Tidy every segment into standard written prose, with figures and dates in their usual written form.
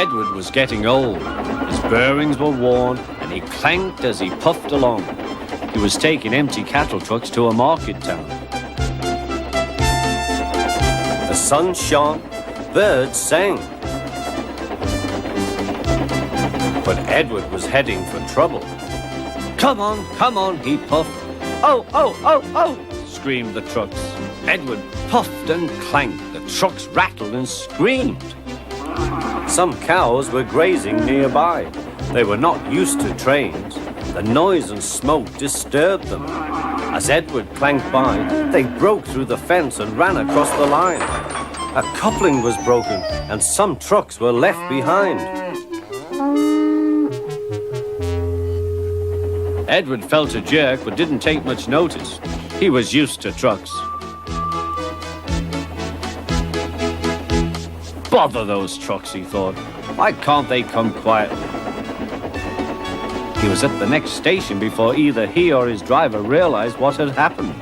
Edward was getting old. His bearings were worn, and he clanked as he puffed along. He was taking empty cattle trucks to a market town. The sun shone, birds sang. But Edward was heading for trouble. Come on, he puffed. Oh, oh, oh, oh, screamed the trucks. Edward puffed and clanked. The trucks rattled and screamed. Some cows were grazing nearby. They were not used to trains. The noise and smoke disturbed them. As Edward clanked by, they broke through the fence and ran across the line. A coupling was broken, and some trucks were left behind. Edward felt a jerk, but didn't take much notice. He was used to trucks. Bother those trucks, he thought. Why can't they come quietly? He was at the next station before either he or his driver realized what had happened.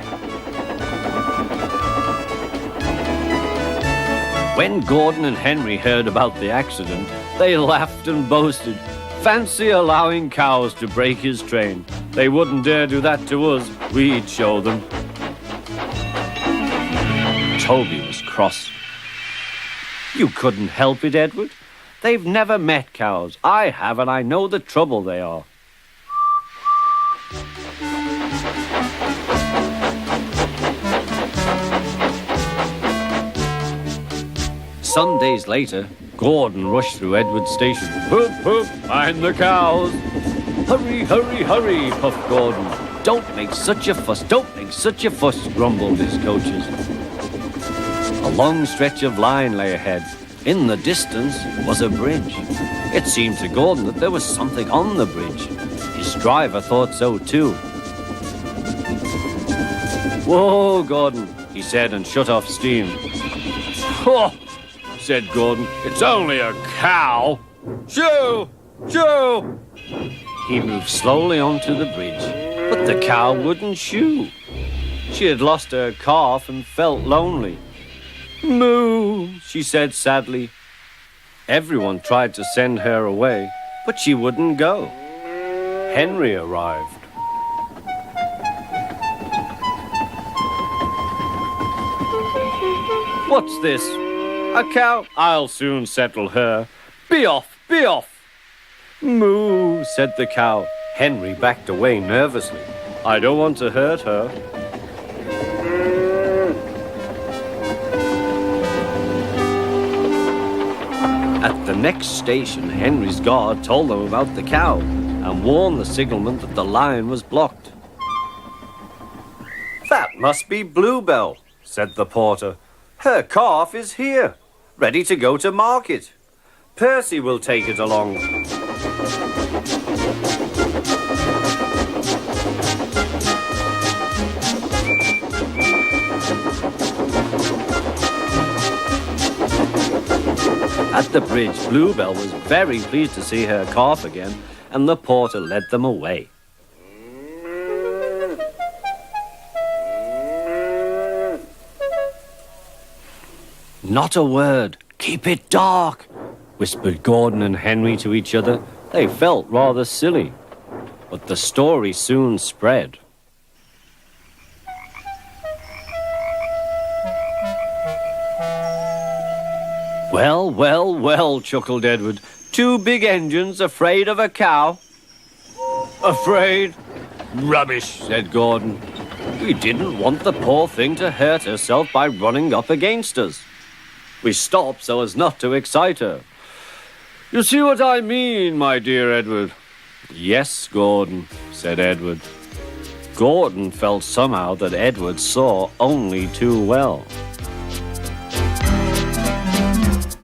When Gordon and Henry heard about the accident, they laughed and boasted. Fancy allowing cows to break his train. They wouldn't dare do that to us. We'd show them. Toby was cross. You couldn't help it, Edward. They've never met cows. I have, and I know the trouble they are. Some days later, Gordon rushed through Edward's station. Hoop, hoop, mind the cows. Hurry, hurry, hurry, puffed Gordon. Don't make such a fuss, don't make such a fuss, grumbled his coaches. A long stretch of line lay ahead. In the distance was a bridge. It seemed to Gordon that there was something on the bridge. His driver thought so too. Whoa, Gordon, he said and shut off steam. Oh, said Gordon, it's only a cow. Shoo! Shoo! He moved slowly onto the bridge, but the cow wouldn't shoo. She had lost her calf and felt lonely. Moo, she said sadly. Everyone tried to send her away, but she wouldn't go. Henry arrived. What's this? A cow? I'll soon settle her. Be off, be off. Moo, said the cow. Henry backed away nervously. I don't want to hurt her. At the next station, Henry's guard told them about the cow and warned the signalman that the line was blocked. That must be Bluebell, said the porter. Her calf is here, ready to go to market. Percy will take it along. At the bridge, Bluebell was very pleased to see her calf again, and the porter led them away. Not a word. Keep it dark, whispered Gordon and Henry to each other. They felt rather silly, but the story soon spread. Well, well, well, chuckled Edward. 2 big engines afraid of a cow? Afraid? Rubbish, said Gordon. We didn't want the poor thing to hurt herself by running up against us. We stopped so as not to excite her. You see what I mean, my dear Edward? Yes, Gordon, said Edward. Gordon felt somehow that Edward saw only too well.